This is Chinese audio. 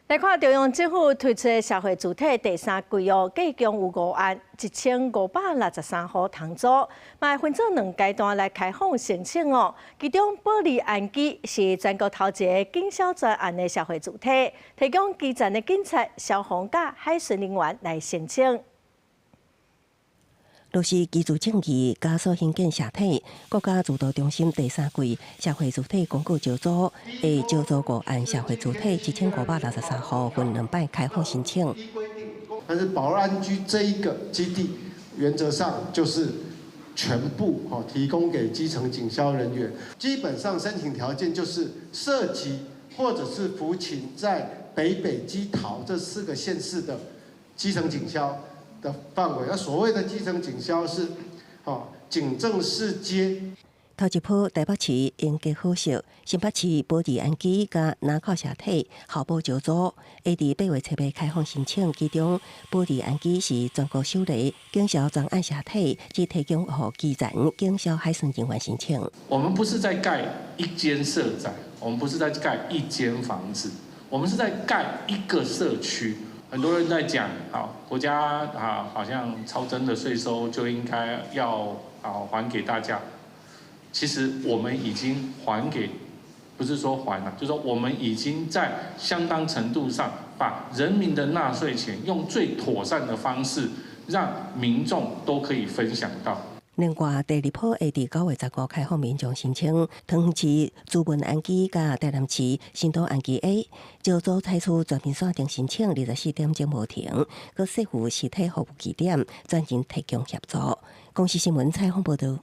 来看中央政府推出的社会主体第三季哦，计共有5案1563户通租，嘛分做2阶段来开放申请哦。其中保利安基是全国头一个警消专案的社会主体，提供基层的警察、消防甲海巡人员来申请。落实居住正义、加速兴建社体，国家自导中心第三季社会主体公告招租，招租5案社会主体1563户，分2摆开放申请。但是保安局这一个基地，原则上就是全部提供给基层警消人员。基本上申请条件就是涉及或者是服勤在北基桃这4个县市的基层警消的范围。那所谓的基层警消是，警政市街。头一波台北市应该好息，新北市保利安基甲南靠社体校保招租，伫8月7日开放申请，其中保利安基是全国首例警消专案社体，只提供予基层警消海巡人员申请。我们不是在盖一间社宅，我们不是在盖一间房子，我们是在盖一个社区。很多人在讲，国家好像超征的税收就应该要还给大家。其实我们已经还给，不是说还了，就是说我们已经在相当程度上把人民的纳税钱用最妥善的方式，让民众都可以分享到。另外，第2波会伫9月15开放民众申请，桃园市朱文安基甲台南市新都安基 A 招租采取全面线定申请，24点钟无停，佮设有实体服务据点，专人提供协助。公视新闻采访报道。